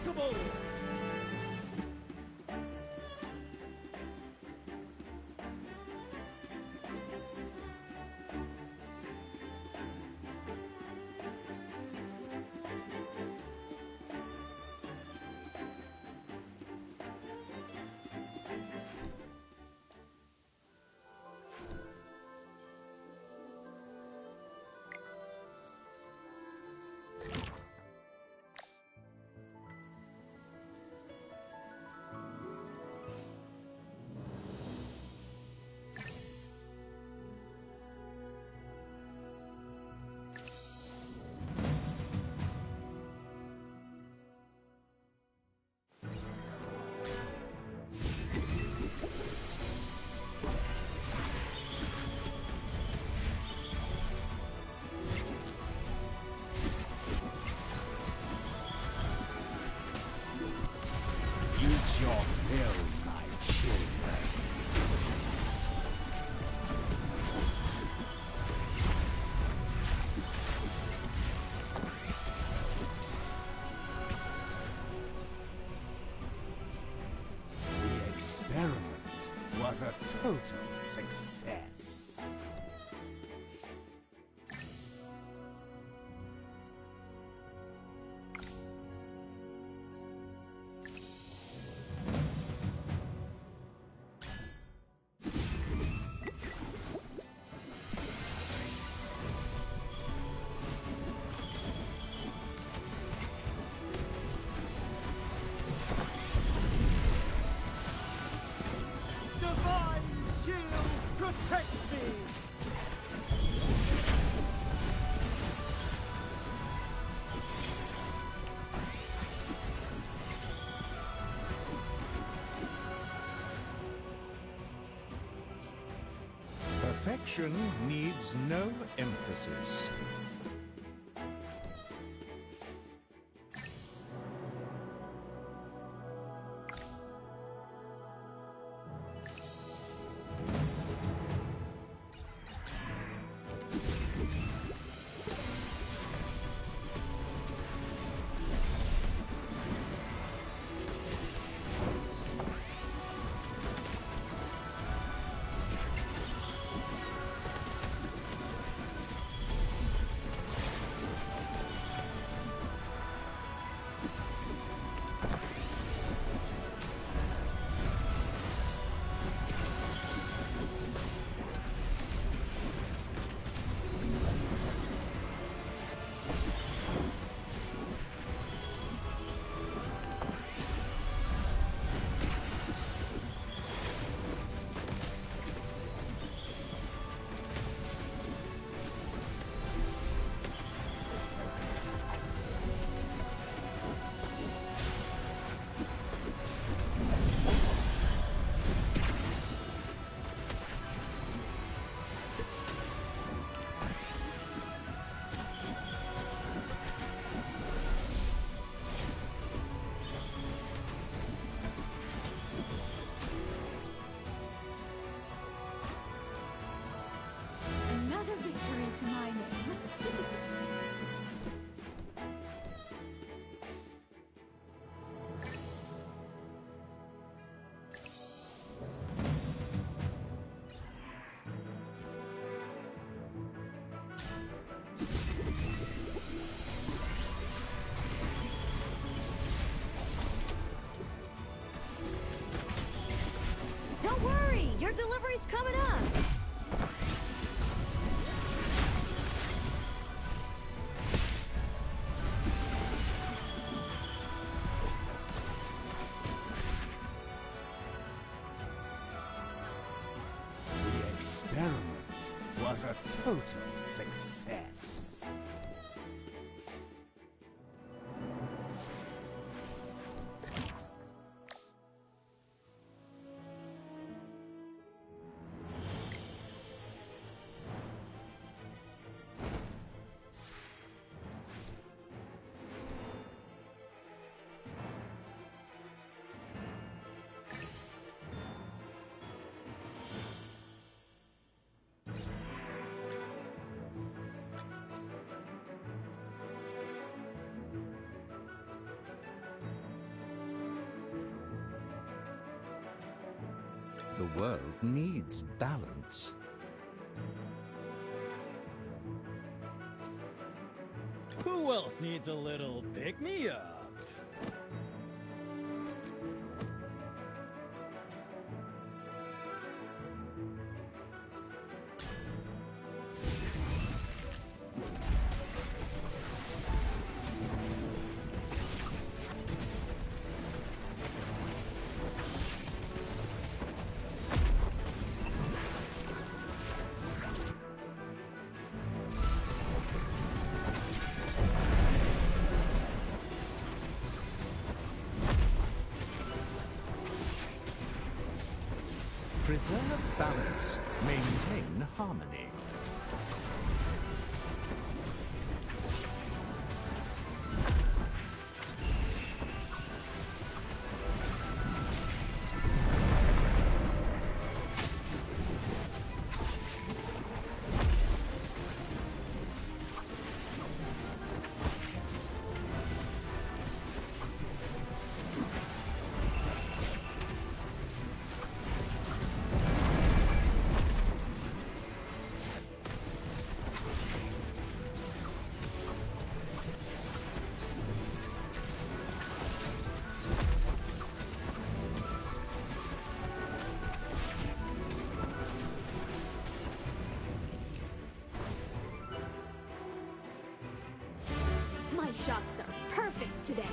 unbreakable! Use your will, my children. The experiment was a total success. Protect me! Perfection needs no emphasis. Another victory to my name. Don't worry, your delivery's coming up. The experiment was a total success. The world needs balance. Who else needs a little pick-me-up? Preserve balance. Maintain harmony. My shots are perfect today.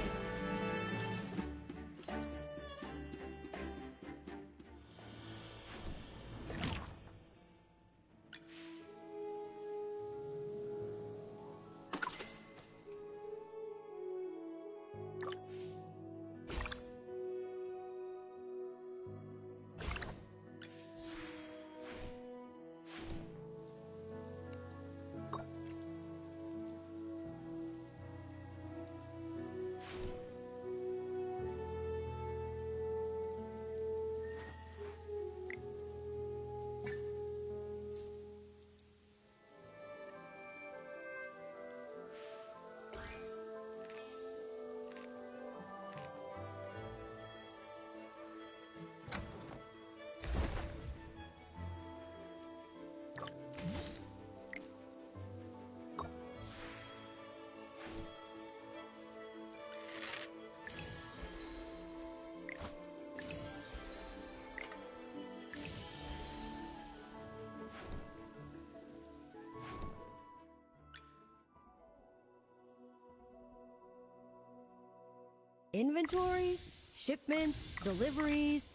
Inventory, shipments, deliveries,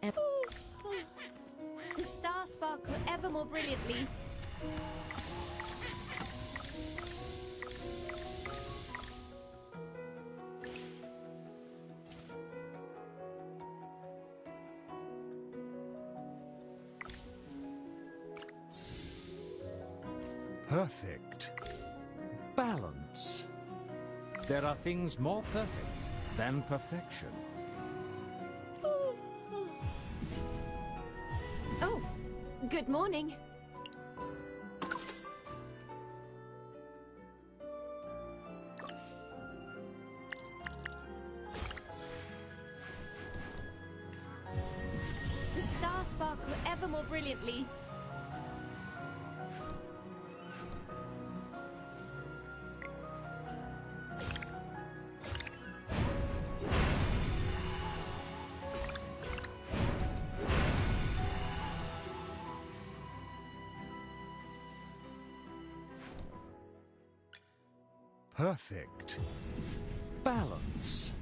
and The stars sparkle ever more brilliantly. Perfect. Balance. There are things more perfect than perfection. Oh, good morning. The stars sparkle ever more brilliantly. Perfect. Balance.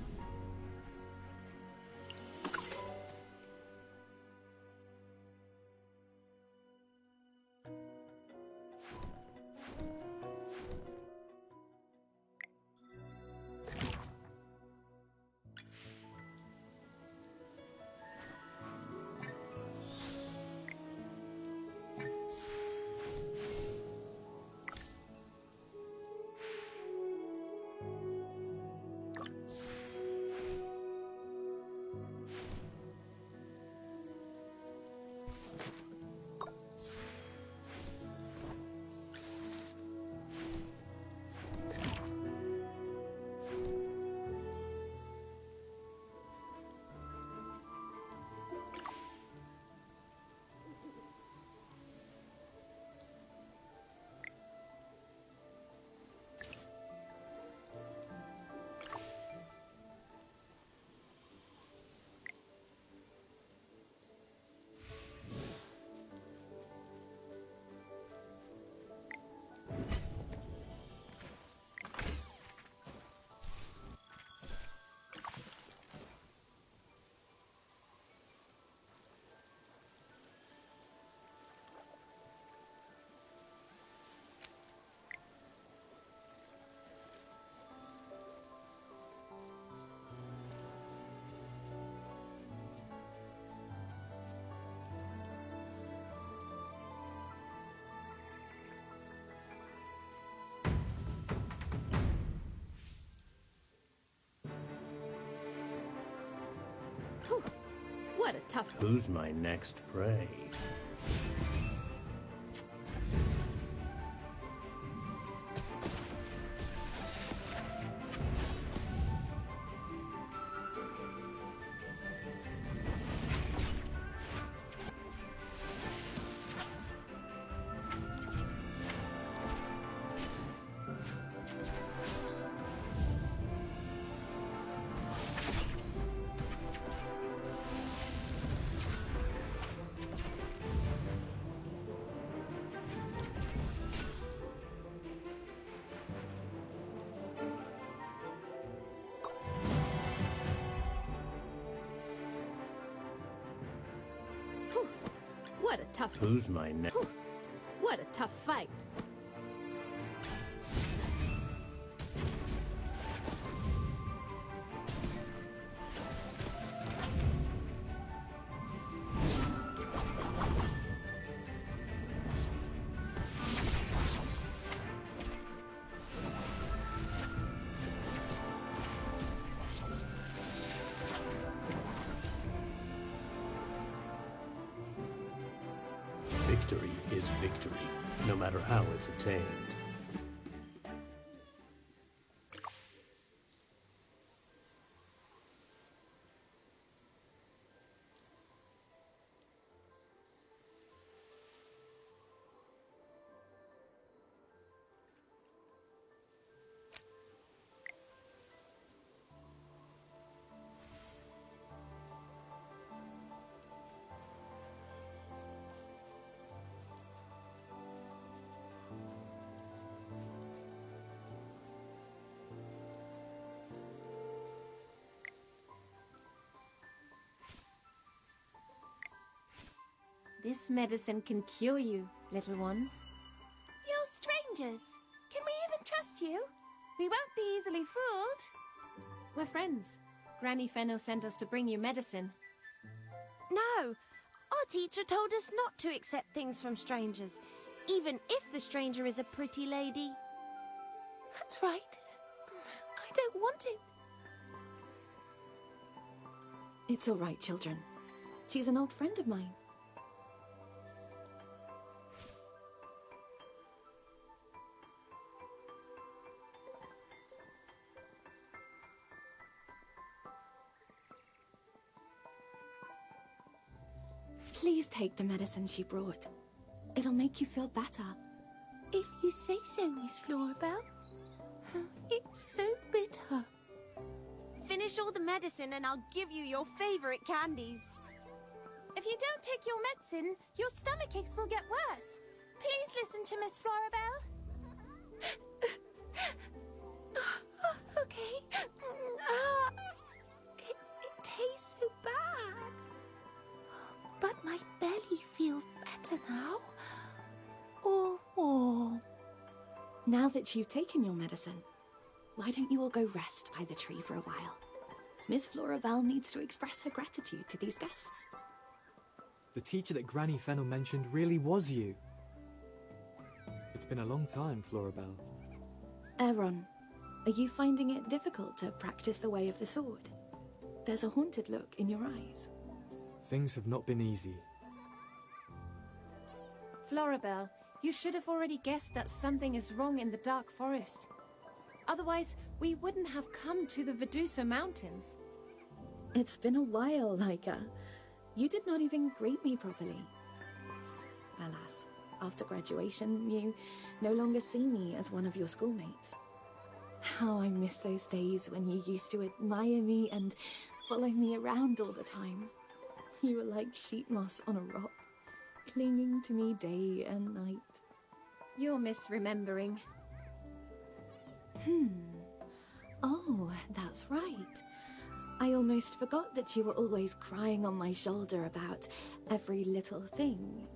What a tough... Who's my next prey? What a tough... Who's my next? What a tough fight. Victory is victory, no matter how it's attained. This medicine can cure you, little ones. You're strangers. Can we even trust you? We won't be easily fooled. We're friends. Granny Fennel sent us to bring you medicine. No, our teacher told us not to accept things from strangers, even if the stranger is a pretty lady. That's right. I don't want it. It's all right, children. She's an old friend of mine. Please take the medicine she brought. It'll make you feel better. If you say so, Miss Florabelle. It's so bitter. Finish all the medicine and I'll give you your favorite candies. If you don't take your medicine, your stomach aches will get worse. Please listen to Miss Florabelle. Okay. It tastes so bad. But my belly feels better now. Oh. Now that you've taken your medicine, why don't you all go rest by the tree for a while? Miss Florabelle needs to express her gratitude to these guests. The teacher that Granny Fennel mentioned really was you. It's been a long time, Florabelle. Aaron, are you finding it difficult to practice the way of the sword? There's a haunted look in your eyes. Things have not been easy. Florabelle, you should have already guessed that something is wrong in the Dark Forest. Otherwise, we wouldn't have come to the Vedusa Mountains. It's been a while, Laika. You did not even greet me properly. Alas, after graduation, you no longer see me as one of your schoolmates. How I miss those days when you used to admire me and follow me around all the time. You were like sheet moss on a rock, clinging to me day and night. You're misremembering. Oh, that's right. I almost forgot that you were always crying on my shoulder about every little thing.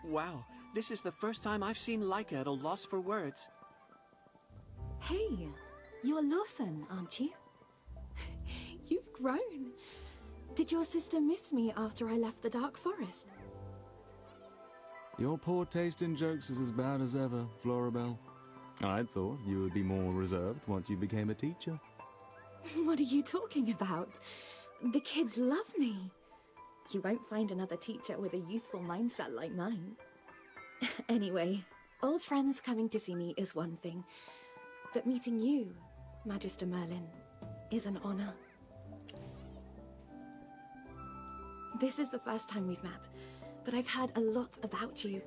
Wow, this is the first time I've seen Laika at a loss for words. Hey, you're Lawson, aren't you? You've grown. Did your sister miss me after I left the Dark Forest? Your poor taste in jokes is as bad as ever, Florabelle. I thought you would be more reserved once you became a teacher. What are you talking about? The kids love me. You won't find another teacher with a youthful mindset like mine. Anyway, old friends coming to see me is one thing, but meeting you, Magister Merlin, is an honor. This is the first time we've met, but I've heard a lot about you.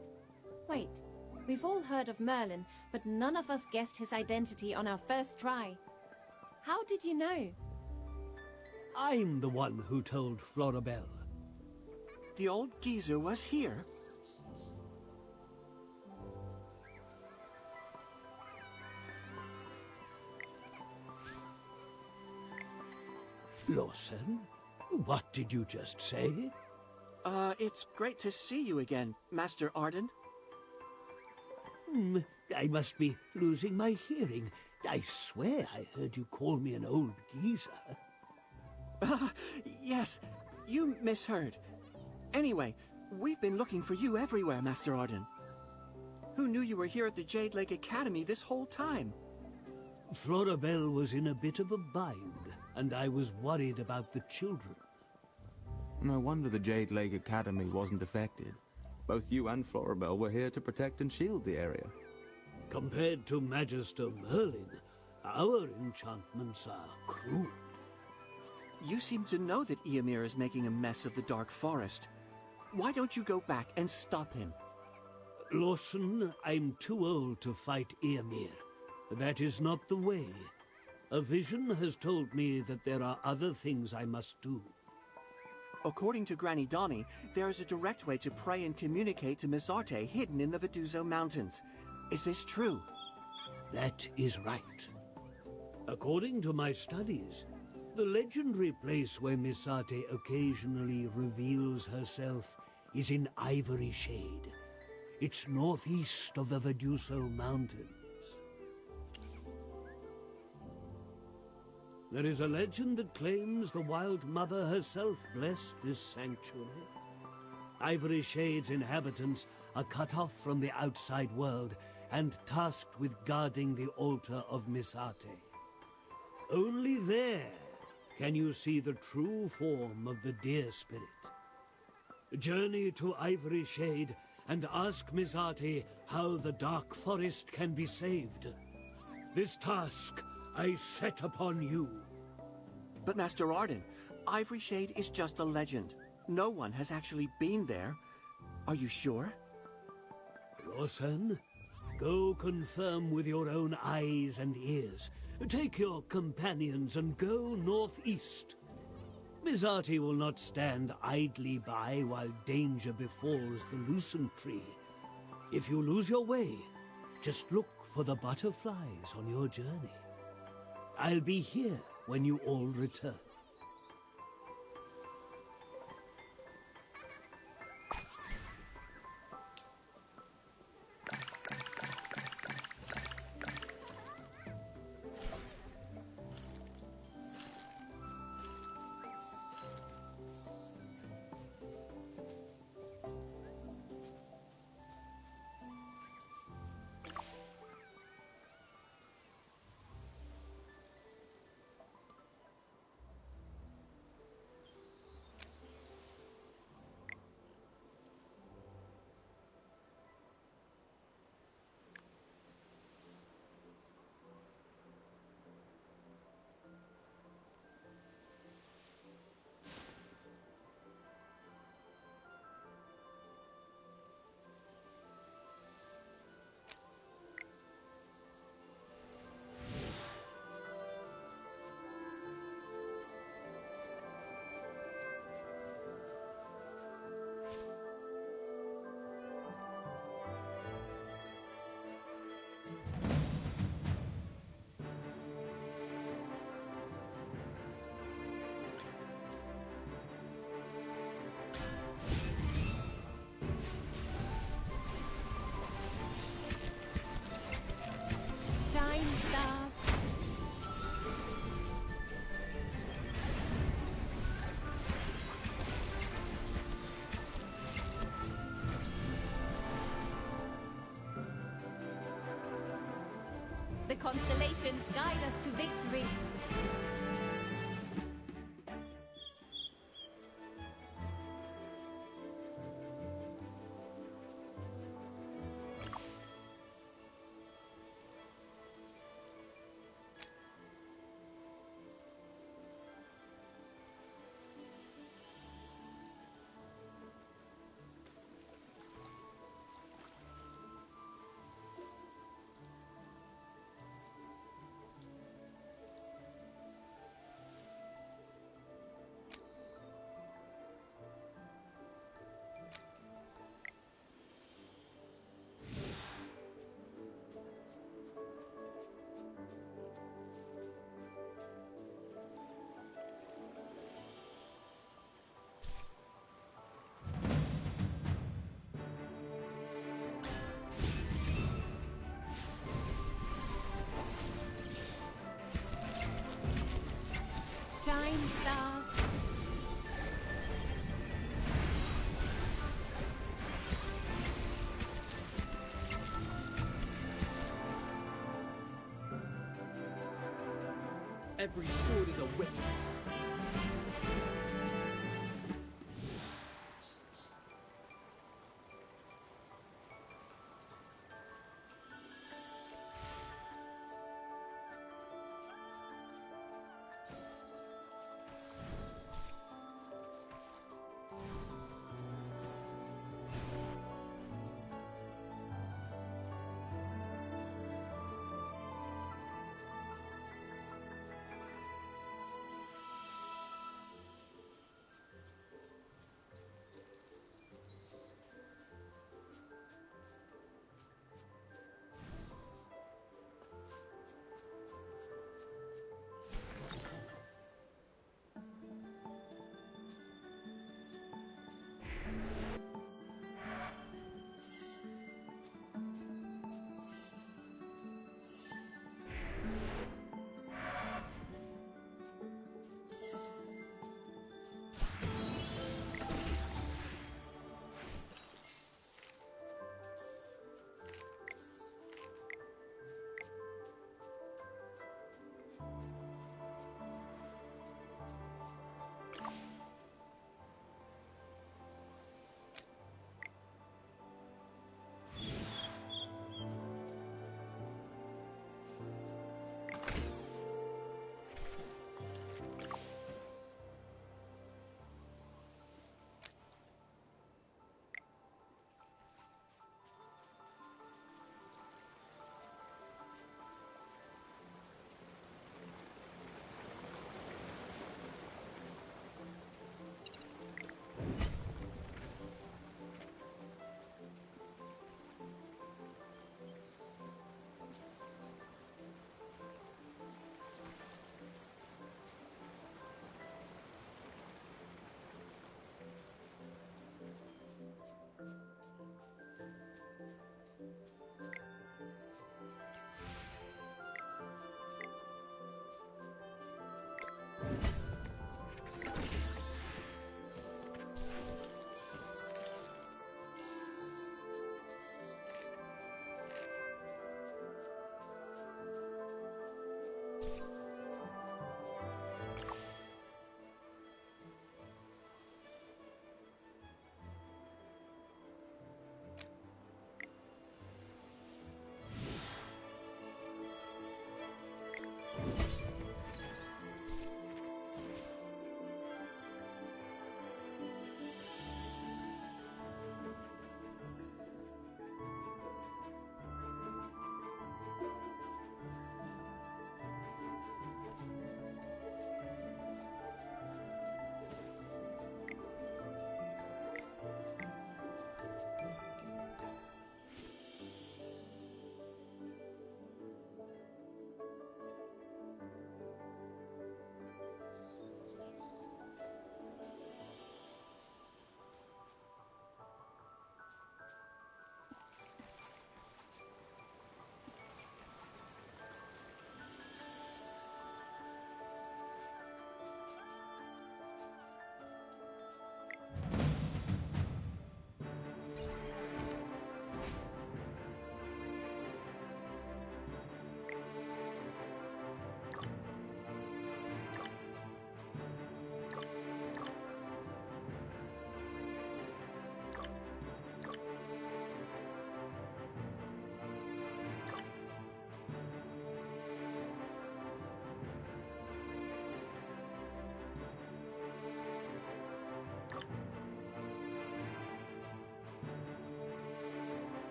Wait, we've all heard of Merlin, but none of us guessed his identity on our first try. How did you know? I'm the one who told Florabelle. The old geezer was here. Lawson, what did you just say? It's great to see you again, Master Arden. I must be losing my hearing. I swear I heard you call me an old geezer. Yes, you misheard. Anyway, we've been looking for you everywhere, Master Arden. Who knew you were here at the Jade Lake Academy this whole time? Florabelle was in a bit of a bind, and I was worried about the children. No wonder the Jade Lake Academy wasn't affected. Both you and Florabelle were here to protect and shield the area. Compared to Magister Merlin, our enchantments are crude. You seem to know that Eomir is making a mess of the Dark Forest. Why don't you go back and stop him? Lawson, I'm too old to fight Eomir. That is not the way. A vision has told me that there are other things I must do. According to Granny Donnie, there is a direct way to pray and communicate to Miss Arte hidden in the Veduzo Mountains. Is this true? That is right. According to my studies, the legendary place where Miss Arte occasionally reveals herself is in Ivory Shade. It's northeast of the Veduzo Mountains. There is a legend that claims the Wild Mother herself blessed this sanctuary. Ivory Shade's inhabitants are cut off from the outside world and tasked with guarding the altar of Miss Arte. Only there can you see the true form of the deer spirit. Journey to Ivory Shade and ask Miss Arte how the Dark Forest can be saved. This task I set upon you. But Master Arden, Ivory Shade is just a legend. No one has actually been there. Are you sure? Lawson, go confirm with your own eyes and ears. Take your companions and go northeast. Miss Arte will not stand idly by while danger befalls the lucent tree. If you lose your way, just look for the butterflies on your journey. I'll be here when you all return. Shine, stars. The constellations guide us to victory. flame stars. Every sword is a witness.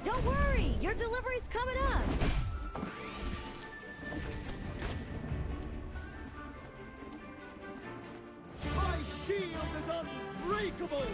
Don't worry, your delivery's coming up. My shield is unbreakable!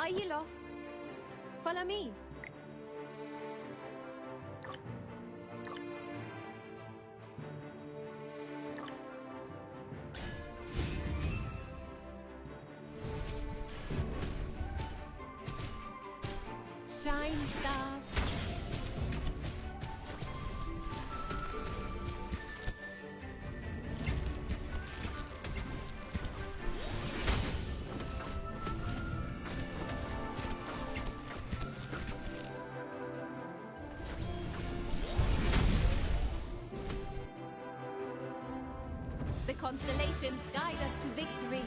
Are you lost? Follow me. Shine, stars. The constellations guide us to victory.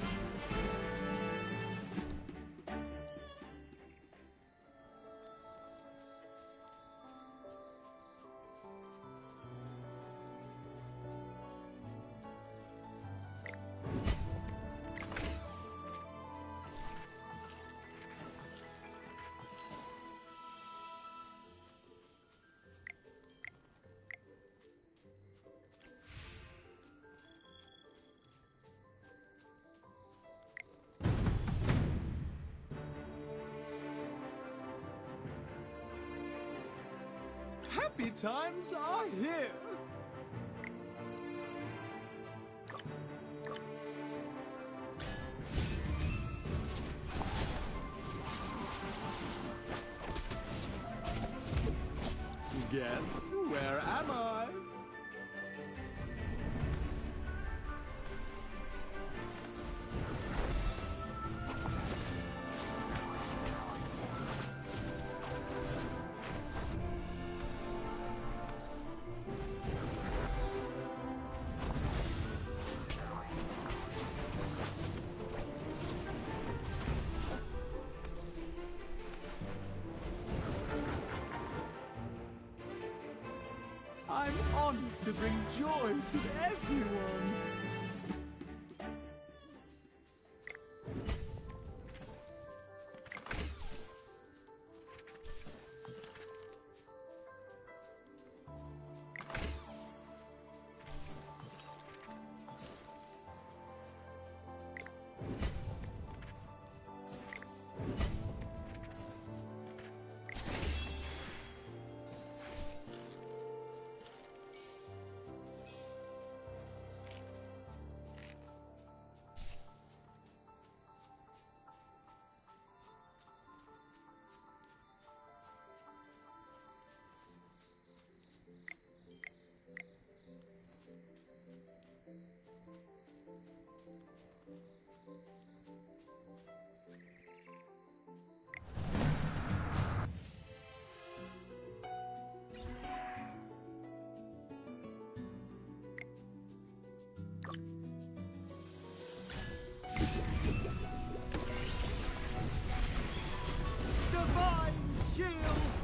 Happy times are here! Guess where am I? bring joy to everyone.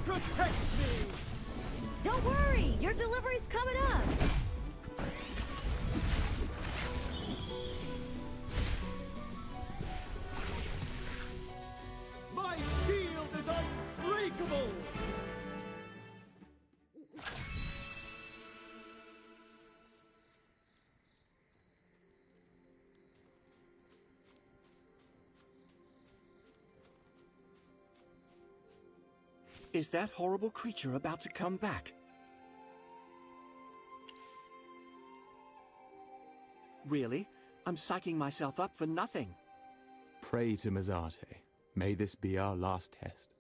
Protect me! Don't worry, your delivery's coming up. My shield is unbreakable! Is that horrible creature about to come back? Really? I'm psyching myself up for nothing. Pray to Mazate. May this be our last test.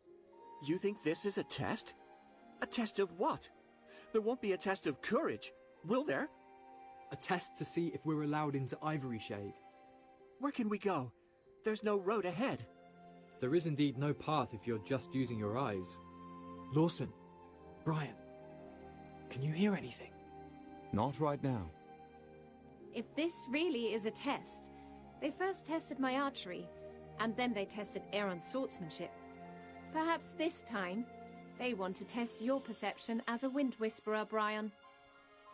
You think this is a test? A test of what? There won't be a test of courage, will there? A test to see if we're allowed into Ivory Shade. Where can we go? There's no road ahead. There is indeed no path if you're just using your eyes. Lawson, Brian, can you hear anything? Not right now. If this really is a test, they first tested my archery, and then they tested Aaron's swordsmanship. Perhaps this time, they want to test your perception as a wind whisperer, Brian.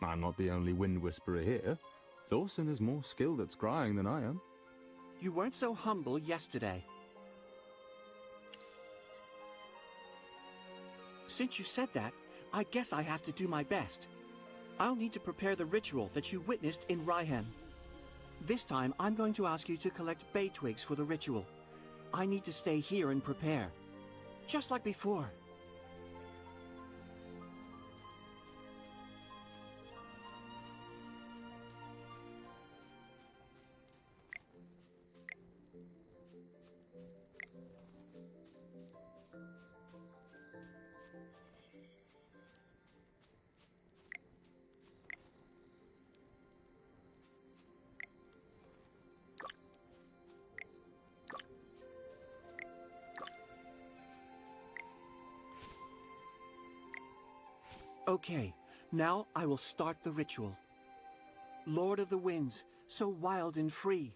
I'm not the only wind whisperer here. Lawson is more skilled at scrying than I am. You weren't so humble yesterday. Since you said that, I guess I have to do my best. I'll need to prepare the ritual that you witnessed in Raihem. This time, I'm going to ask you to collect bay twigs for the ritual. I need to stay here and prepare. Just like before. Okay, now I will start the ritual. Lord of the winds, so wild and free,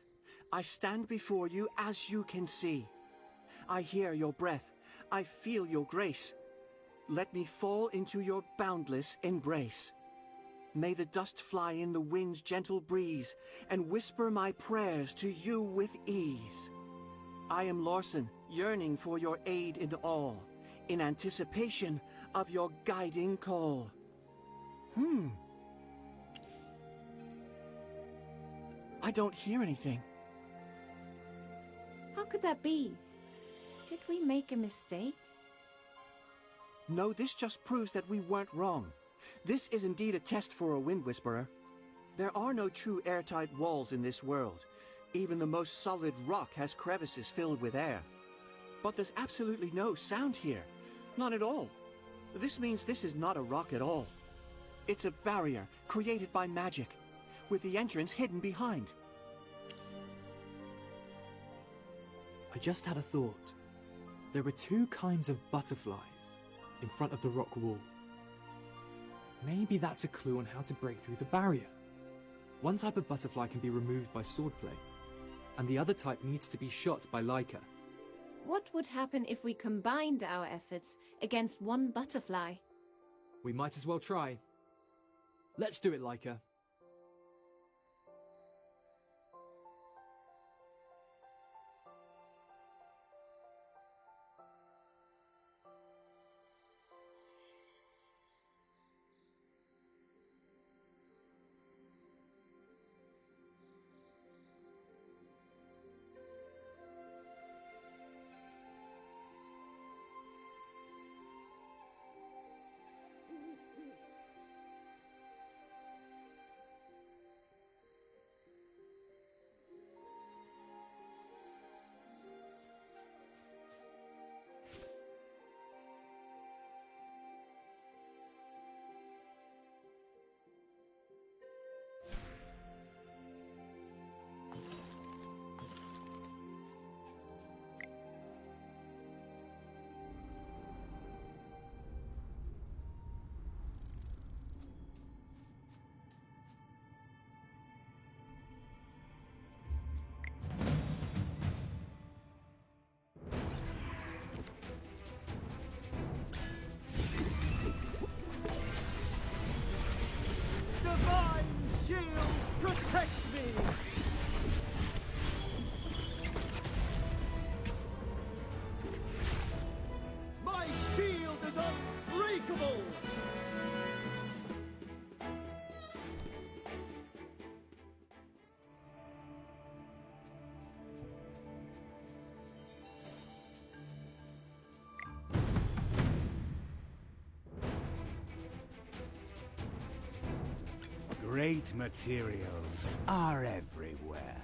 I stand before you as you can see. I hear your breath, I feel your grace. Let me fall into your boundless embrace. May the dust fly in the wind's gentle breeze, and whisper my prayers to you with ease. I am Lawson, yearning for your aid in all, in anticipation of your guiding call. I don't hear anything. How could that be? Did we make a mistake? No, this just proves that we weren't wrong. This is indeed a test for a wind whisperer. There are no true airtight walls in this world. Even the most solid rock has crevices filled with air. But there's absolutely no sound here. None at all. This means this is not a rock at all. It's a barrier created by magic, with the entrance hidden behind. I just had a thought. There are two kinds of butterflies in front of the rock wall. Maybe that's a clue on how to break through the barrier. One type of butterfly can be removed by swordplay, and the other type needs to be shot by Leica. What would happen if we combined our efforts against one butterfly? We might as well try. Let's do it, Leica. Divine shield protects me! My shield is unbreakable! Great materials are everywhere.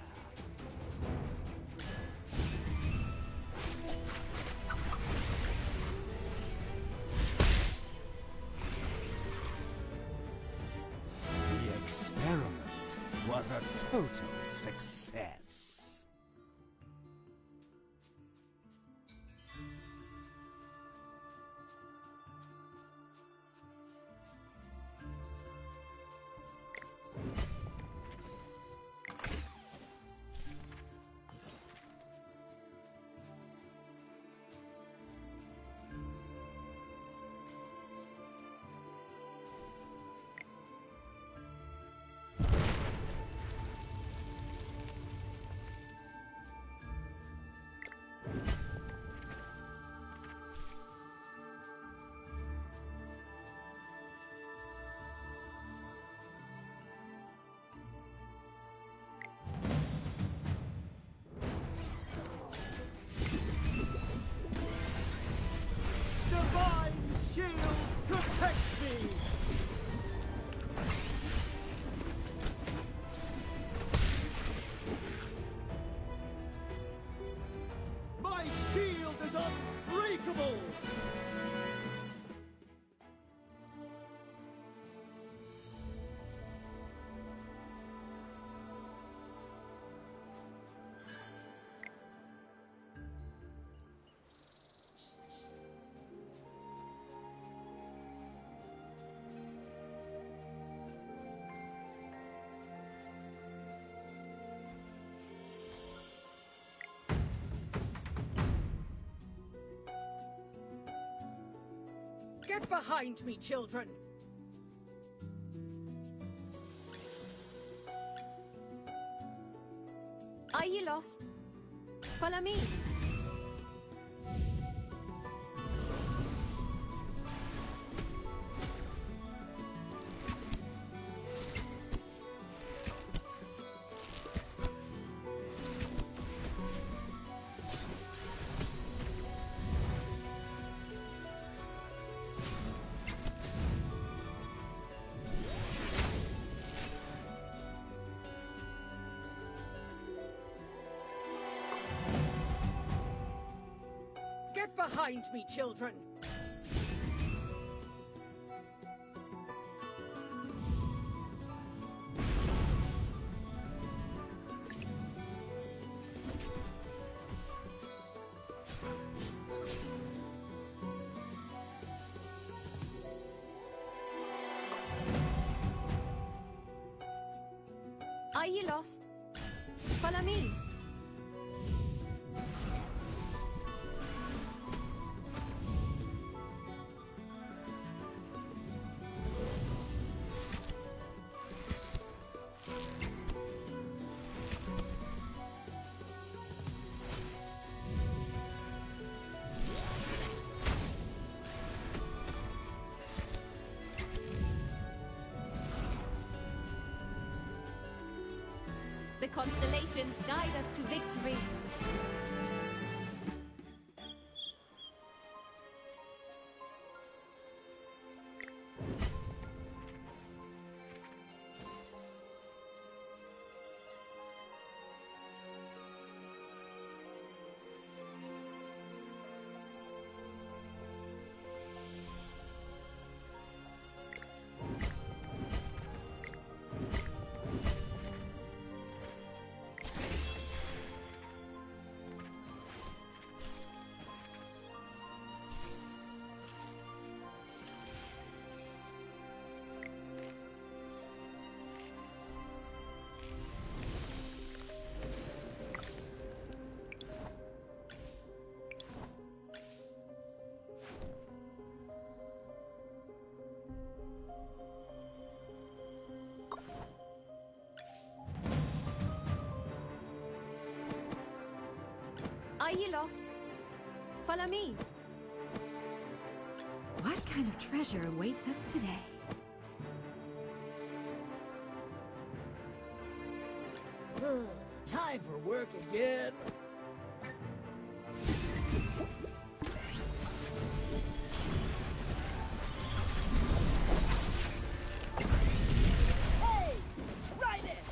The experiment was a total success. Divine shield protects me! My shield is unbreakable! Get behind me, children! Are you lost? Follow me. Get behind me, children! Are you lost? Follow me. constellations guide us to victory. Are you lost? Follow me. What kind of treasure awaits us today? Time for work again. Hey! Try this!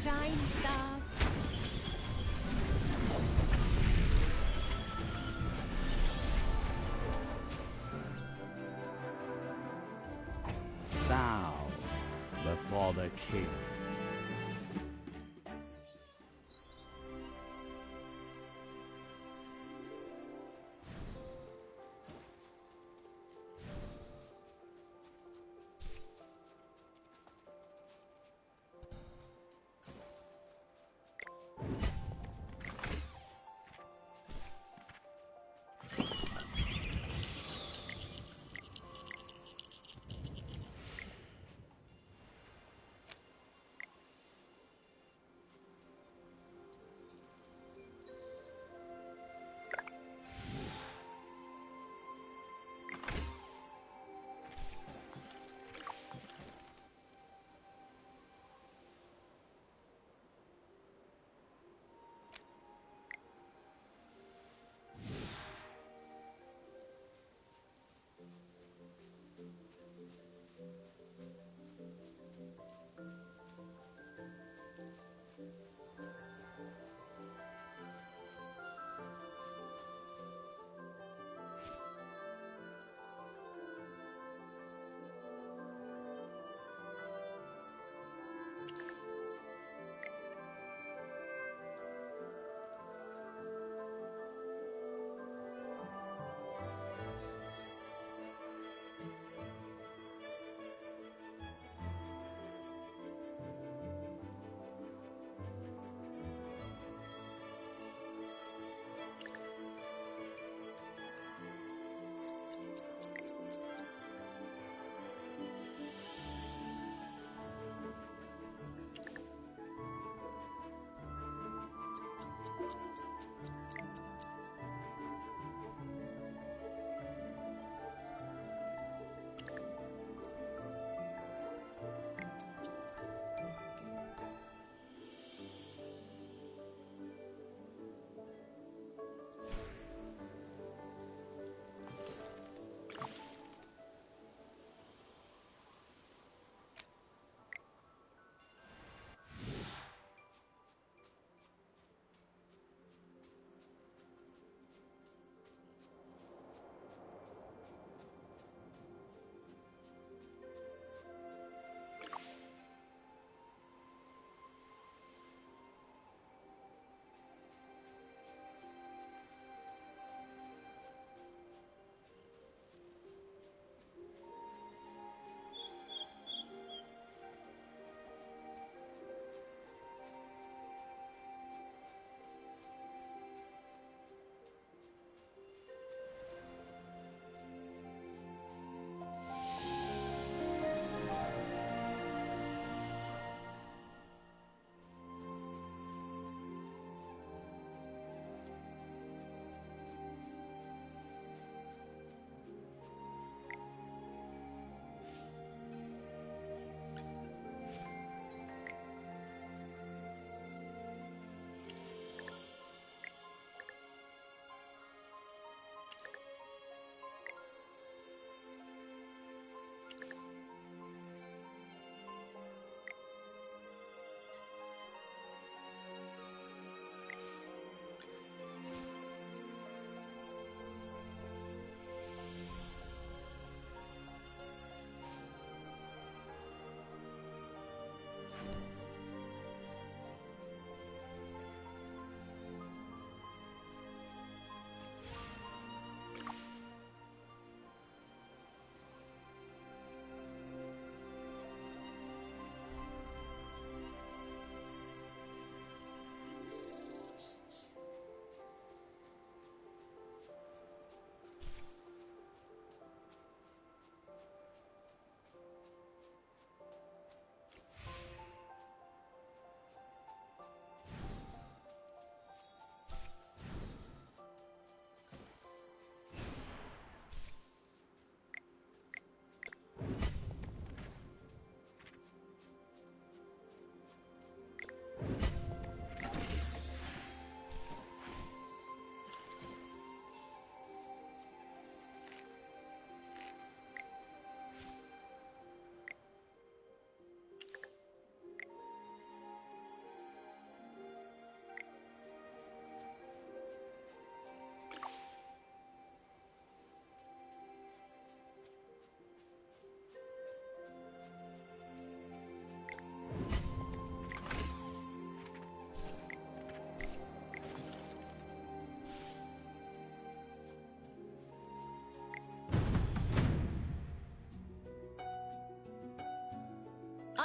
Shine, stars. Bow before the king.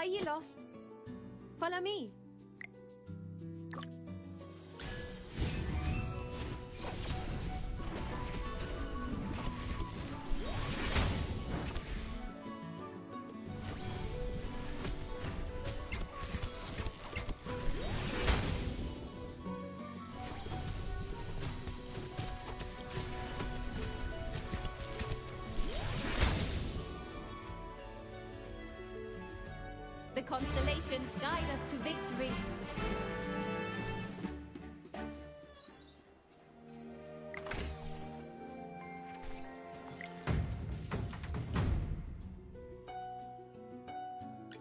Are you lost? Follow me. The constellations guide us to victory.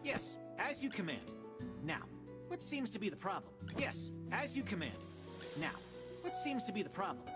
Yes, as you command. Now, what seems to be the problem? Yes, as you command. Now, what seems to be the problem?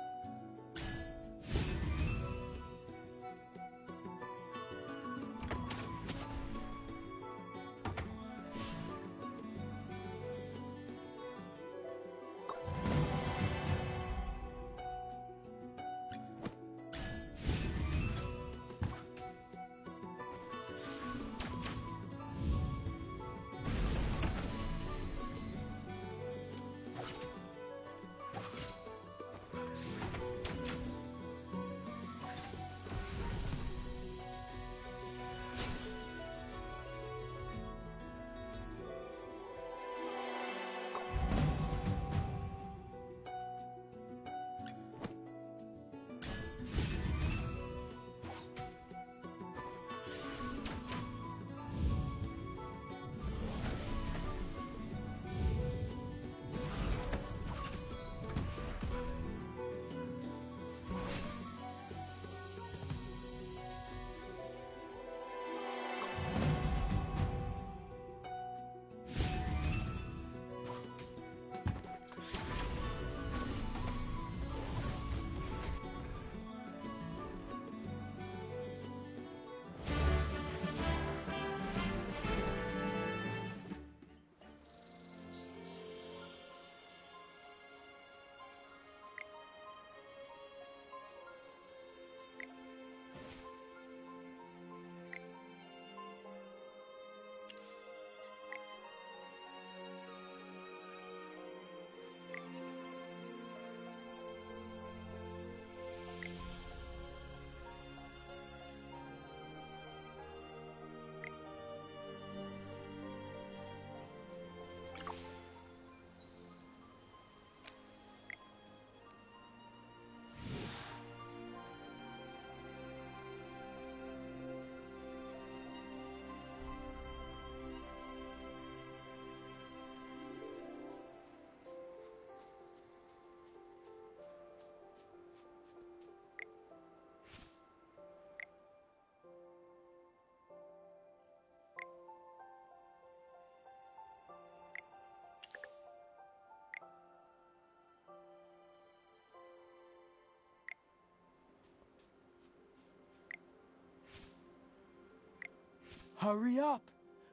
Hurry up!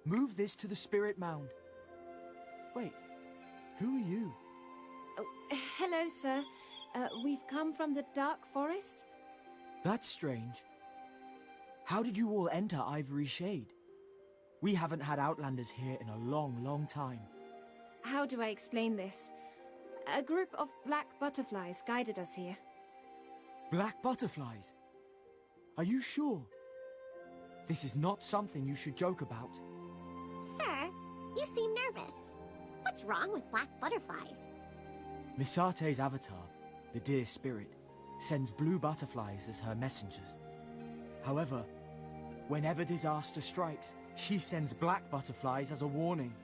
Move this to the spirit mound. Wait, who are you? Oh, hello, sir. We've come from the Dark Forest. That's strange. How did you all enter Ivory Shade? We haven't had Outlanders here in a long, long time. How do I explain this? A group of black butterflies guided us here. Black butterflies? Are you sure? This is not something you should joke about. Sir, you seem nervous. What's wrong with black butterflies? Misate's avatar, the dear spirit, sends blue butterflies as her messengers. However, whenever disaster strikes, she sends black butterflies as a warning.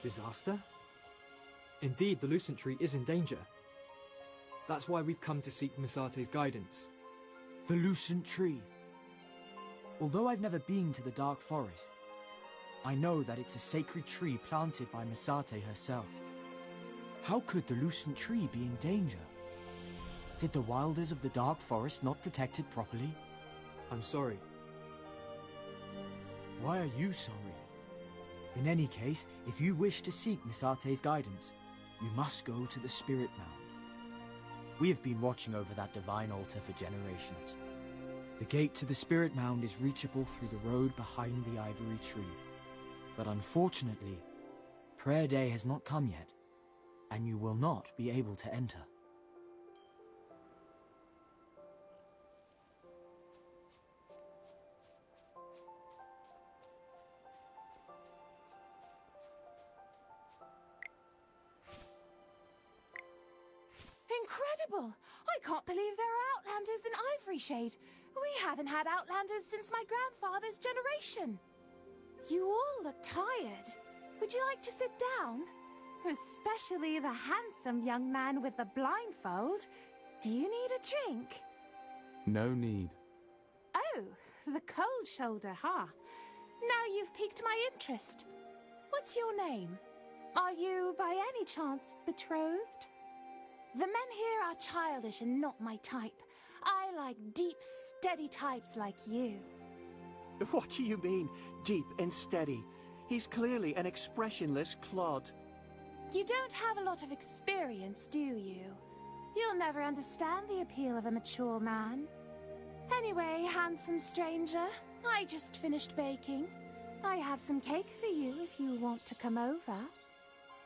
Disaster? Indeed, the Lucent Tree is in danger. That's why we've come to seek Misate's guidance. The Lucent Tree. Although I've never been to the Dark Forest, I know that it's a sacred tree planted by Misate herself. How could the Lucent Tree be in danger? Did the Wilders of the Dark Forest not protect it properly? I'm sorry. Why are you sorry? In any case, if you wish to seek Misate's guidance, you must go to the Spirit Mound. We have been watching over that divine altar for generations. The gate to the Spirit Mound is reachable through the road behind the Ivory Tree. But unfortunately, prayer day has not come yet, and you will not be able to enter. Incredible! I can't believe there are Outlanders in Ivory Shade. We haven't had Outlanders since my grandfather's generation. You all look tired. Would you like to sit down? Especially the handsome young man with the blindfold. Do you need a drink? No need. Oh, the cold shoulder, huh? Now you've piqued my interest. What's your name? Are you, by any chance, betrothed? The men here are childish and not my type. I like deep, steady types like you. What do you mean, deep and steady? He's clearly an expressionless clod. You don't have a lot of experience, do you? You'll never understand the appeal of a mature man. Anyway, handsome stranger, I just finished baking. I have some cake for you if you want to come over.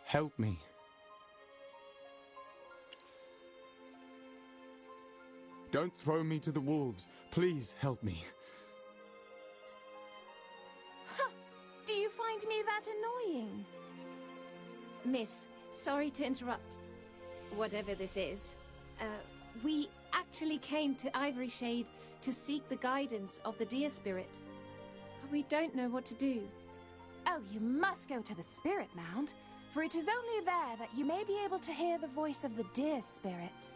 Help me. Don't throw me to the wolves. Please help me. Do you find me that annoying? Miss, sorry to interrupt. Whatever this is. We actually came to Ivory Shade to seek the guidance of the deer spirit. We don't know what to do. Oh, you must go to the Spirit Mound, for it is only there that you may be able to hear the voice of the deer spirit.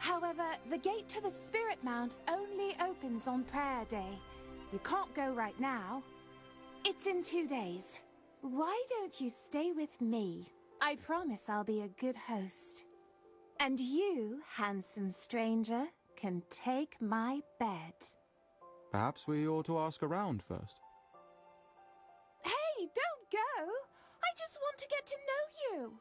However, the gate to the Spirit Mound only opens on prayer day. You can't go right now. It's in 2 days. Why don't you stay with me? I promise I'll be a good host. And you, handsome stranger, can take my bed. Perhaps we ought to ask around first. Hey, don't go! I just want to get to know you!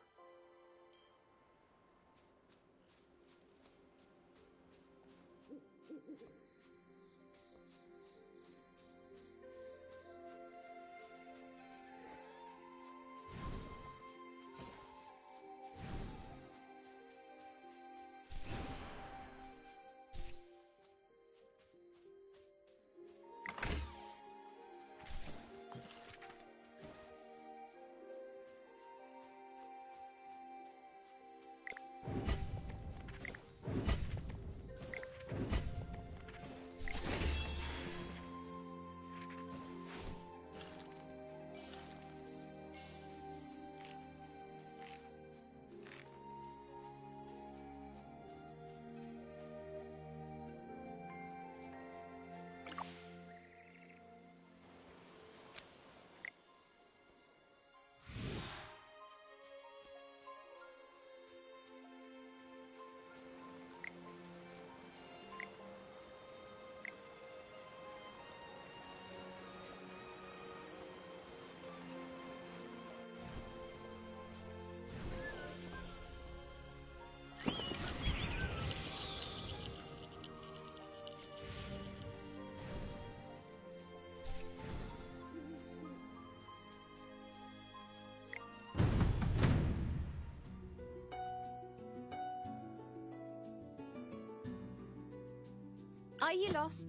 Are you lost?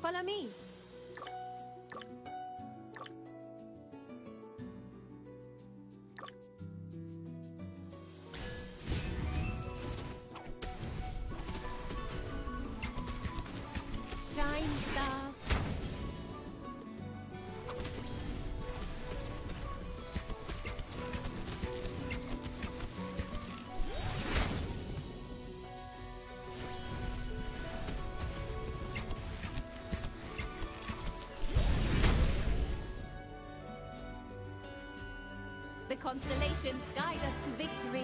Follow me. Shine, stars. The constellations guide us to victory.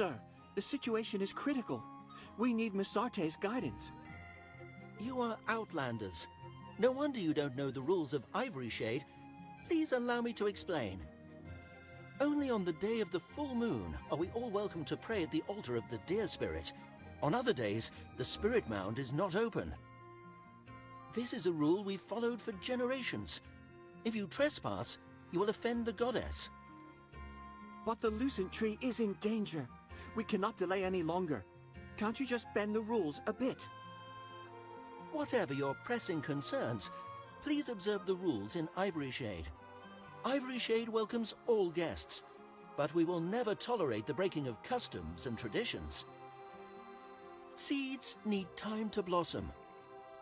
sir. The situation is critical. We need Misarte's guidance. You are outlanders. No wonder you don't know the rules of Ivory Shade. Please allow me to explain. Only on the day of the full moon are we all welcome to pray at the altar of the deer spirit. On other days, the spirit mound is not open. This is a rule we've followed for generations. If you trespass, you will offend the goddess. But the Lucent Tree is in danger. We cannot delay any longer. Can't you just bend the rules a bit? Whatever your pressing concerns, please observe the rules in Ivory Shade. Ivory Shade welcomes all guests, but we will never tolerate the breaking of customs and traditions. Seeds need time to blossom.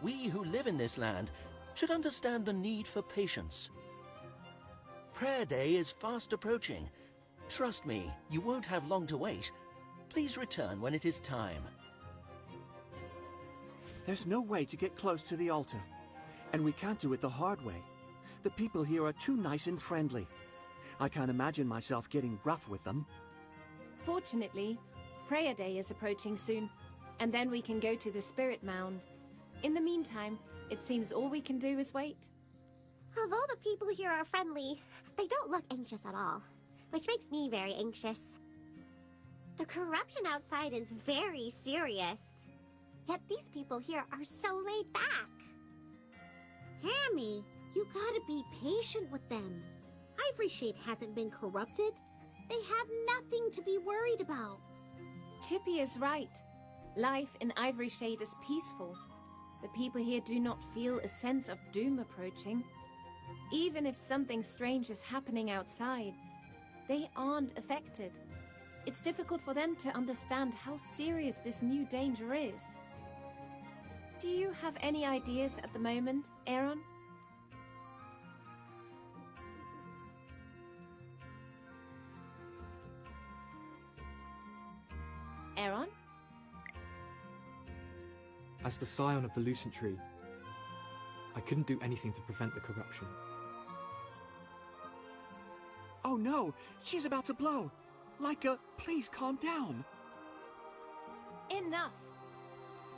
We who live in this land should understand the need for patience. Prayer Day is fast approaching. Trust me, you won't have long to wait. Please return when it is time. There's no way to get close to the altar, and we can't do it the hard way. The people here are too nice and friendly. I can't imagine myself getting rough with them. Fortunately, Prayer Day is approaching soon, and then we can go to the Spirit Mound. In the meantime, it seems all we can do is wait. Although the people here are friendly, they don't look anxious at all, which makes me very anxious. The corruption outside is very serious. Yet these people here are so laid back. Hammy, you gotta be patient with them. Ivory Shade hasn't been corrupted. They have nothing to be worried about. Chippy is right. Life in Ivory Shade is peaceful. The people here do not feel a sense of doom approaching. Even if something strange is happening outside, they aren't affected. It's difficult for them to understand how serious this new danger is. Do you have any ideas at the moment, Aaron? Aaron? As the scion of the Lucent Tree, I couldn't do anything to prevent the corruption. Oh no, she's about to blow. Leica, please calm down. Enough!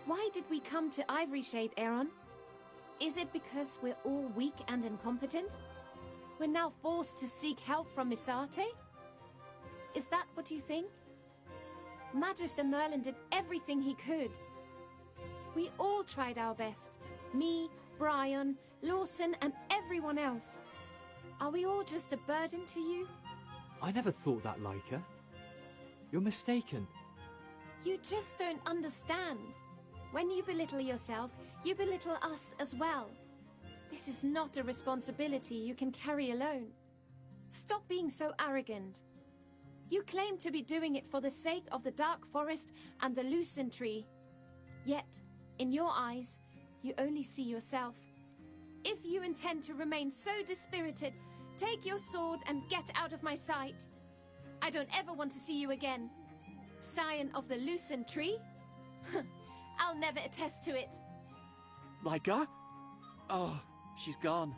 Why did we come to Ivory Shade, Aaron? Is it because we're all weak and incompetent? We're now forced to seek help from Misarte? Is that what you think? Magister Merlin did everything he could. We all tried our best. Me, Brian, Lawson, and everyone else. Are we all just a burden to you? I never thought that, Leica. You're mistaken. You just don't understand. When you belittle yourself, you belittle us as well. This is not a responsibility you can carry alone. Stop being so arrogant. You claim to be doing it for the sake of the Dark Forest and the Lucent Tree. Yet, in your eyes, you only see yourself. If you intend to remain so dispirited, take your sword and get out of my sight. I don't ever want to see you again. Scion of the Lucent Tree? I'll never attest to it. Leica? Oh, she's gone.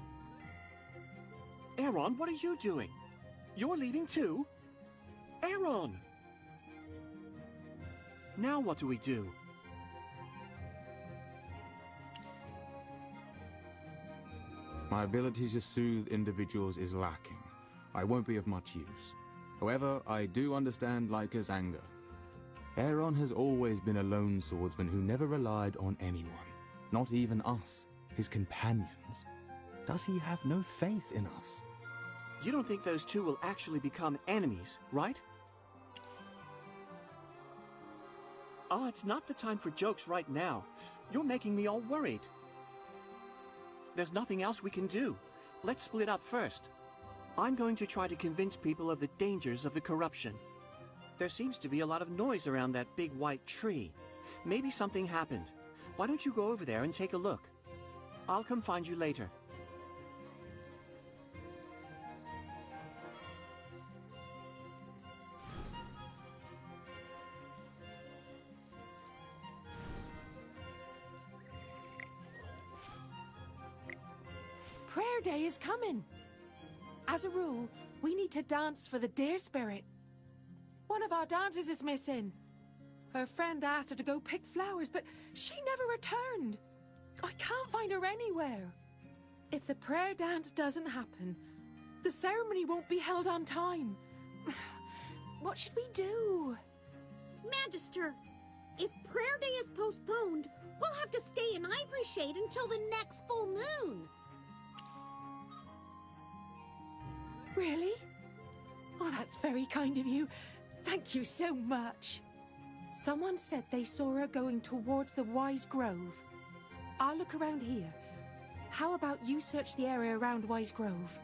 Aaron, what are you doing? You're leaving too? Aaron! Now what do we do? My ability to soothe individuals is lacking. I won't be of much use. However, I do understand Leica's anger. Aaron has always been a lone swordsman who never relied on anyone. Not even us, his companions. Does he have no faith in us? You don't think those two will actually become enemies, right? Ah, it's not the time for jokes right now. You're making me all worried. There's nothing else we can do. Let's split up first. I'm going to try to convince people of the dangers of the corruption. There seems to be a lot of noise around that big white tree. Maybe something happened. Why don't you go over there and take a look? I'll come find you later. Prayer Day is coming. As a rule, we need to dance for the deer spirit. One of our dancers is missing. Her friend asked her to go pick flowers, but she never returned. I can't find her anywhere. If the prayer dance doesn't happen, the ceremony won't be held on time. What should we do? Magister, if prayer day is postponed, we'll have to stay in Ivory Shade until the next full moon. Really? Oh, that's very kind of you. Thank you so much. Someone said they saw her going towards the Wise Grove. I'll look around here. How about you search the area around Wise Grove?